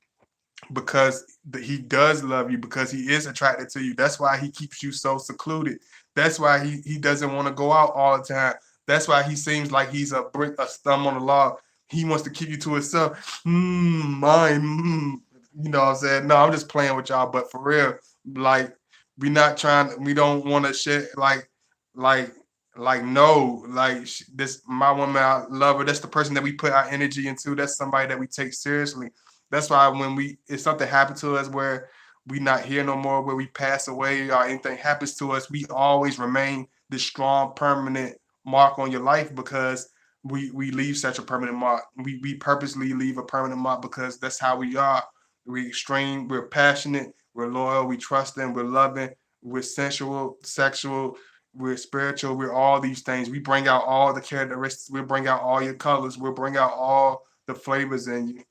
because he does love you, because he is attracted to you. That's why he keeps you so secluded. That's why he doesn't want to go out all the time. That's why he seems like he's a thumb on the log. He wants to keep you to himself. Mine. You know what I'm saying? No, I'm just playing with y'all, but for real, like we don't want to share like no, like this my woman, I love her. That's the person that we put our energy into. That's somebody that we take seriously. That's why when if something happened to us where we not here no more, where we pass away or anything happens to us, we always remain this strong, permanent mark on your life because we leave such a permanent mark. We purposely leave a permanent mark because that's how we are. We're extreme, we're passionate, we're loyal, we trusting, we're loving, we're sensual, sexual, we're spiritual, we're all these things. We bring out all the characteristics, we'll bring out all your colors, we'll bring out all the flavors in you.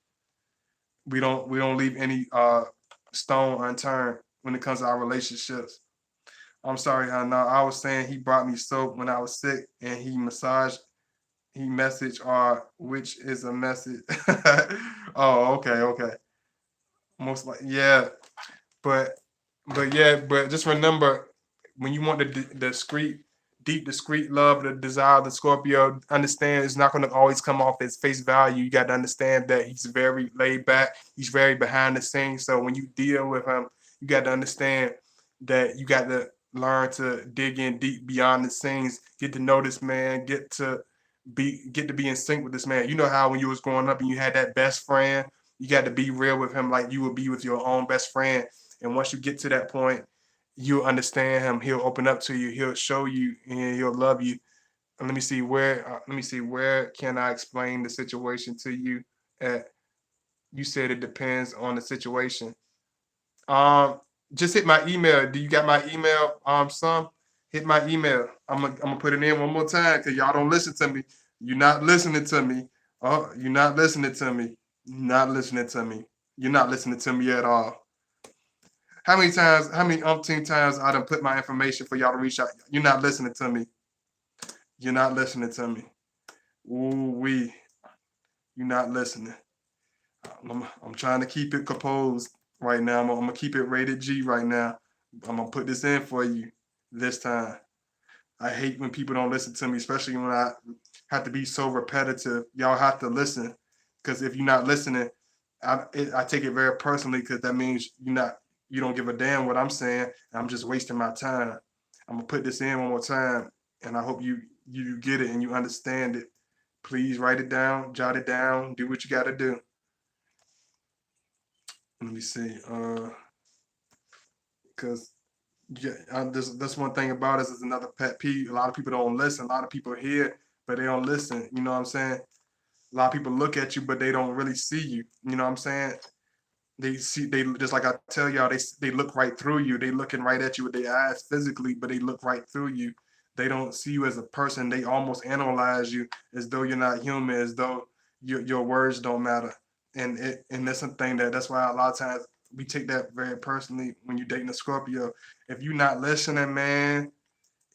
We don't leave any stone unturned when it comes to our relationships. I'm sorry, Hannah. I was saying he brought me soap when I was sick, and he messaged which is a message. Oh, okay. Most like yeah, but but just remember when you want the discreet, deep, discreet love, the desire of the Scorpio, understand it's not going to always come off as face value. You got to understand that he's very laid back, he's very behind the scenes. So when you deal with him, you got to understand that you got to learn to dig in deep beyond the scenes, get to know this man, get to be in sync with this man. You know how when you was growing up and you had that best friend, you got to be real with him like you would be with your own best friend. And once you get to that point, you'll understand him. He'll open up to you. He'll show you, and he'll love you. And let me see where can I explain the situation to you. At you said it depends on the situation. Um, just hit my email. Do you got my email? Some hit my email. I'm gonna put it in one more time because y'all don't listen to me. You're not listening to me. Oh, you're not listening to me. You're not listening to me. You're not listening to me at all. How many umpteen times I done put my information for y'all to reach out? You're not listening to me. You're not listening to me. Ooh wee. You're not listening. I'm trying to keep it composed right now. I'm gonna keep it rated G right now. I'm gonna put this in for you this time. I hate when people don't listen to me, especially when I have to be so repetitive. Y'all have to listen, because if you're not listening, I take it very personally because that means you don't give a damn what I'm saying. I'm just wasting my time. I'm gonna put this in one more time, and I hope you get it and you understand it. Please write it down, jot it down, do what you got to do. Let me see, because yeah, that's one thing about us is another pet peeve. A lot of people don't listen. A lot of people hear, but they don't listen. You know what I'm saying? A lot of people look at you, but they don't really see you. You know what I'm saying? They just like I tell y'all, they look right through you. They looking right at you with their eyes physically, but they look right through you. They don't see you as a person. They almost analyze you as though you're not human, as though your words don't matter. And that's something that's why a lot of times we take that very personally when you're dating a Scorpio. If you're not listening, man,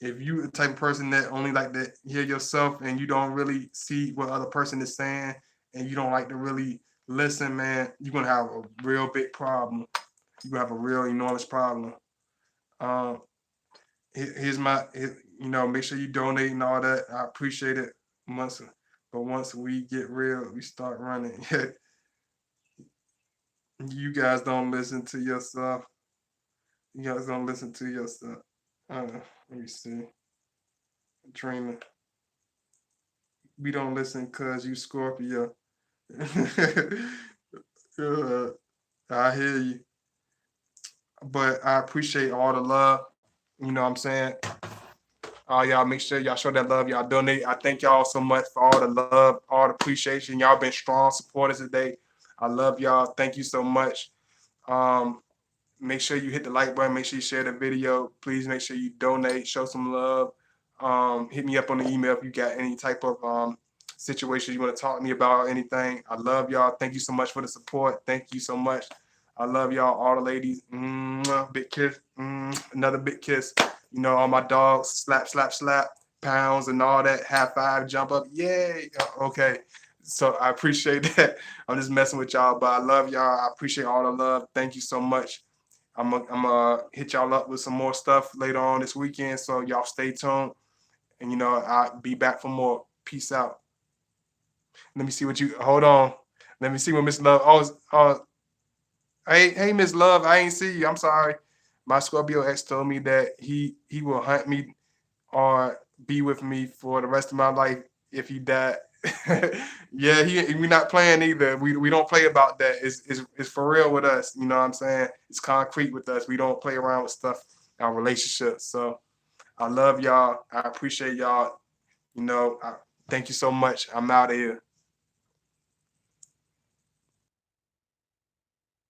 if you the type of person that only like to hear yourself and you don't really see what other person is saying and you don't like to really listen, man, you're gonna have a real big problem. You're gonna have a real enormous problem. Um, here's my, make sure you donate and all that. I appreciate it. once, but once we get real, we start running. You guys don't listen to yourself. You guys don't listen to yourself. Let me see. Trina, we don't listen cause you Scorpio. uh, I hear you, but I appreciate all the love. You know what I'm saying? Y'all make sure y'all show that love. Y'all donate. I thank y'all so much for all the love, all the appreciation. Y'all been strong supporters today. I love y'all. Thank you so much. Um, Make sure you hit the like button. Make sure you share the video. Please make sure you donate. Show some love. Hit me up on the email if you got any type of situation you want to talk to me about or anything. I love y'all. Thank you so much for the support. Thank you so much. I love y'all, all the ladies. Mwah, big kiss. Another big kiss. You know, all my dogs. Slap, slap, slap. Pounds and all that. High five, jump up. Yay. Okay. So I appreciate that. I'm just messing with y'all, but I love y'all. I appreciate all the love. Thank you so much. I'm hit y'all up with some more stuff later on this weekend. So y'all stay tuned. And you know, I'll be back for more. Peace out. Let me see what you hold on. Let me see what Miss Love. Hey Miss Love, I ain't see you. I'm sorry. My Scorpio ex told me that he will hunt me or be with me for the rest of my life if he died. Yeah, we not playing either. We don't play about that. It's for real with us. You know what I'm saying? It's concrete with us. We don't play around with stuff, our relationships. So I love y'all. I appreciate y'all. You know, thank you so much. I'm out of here.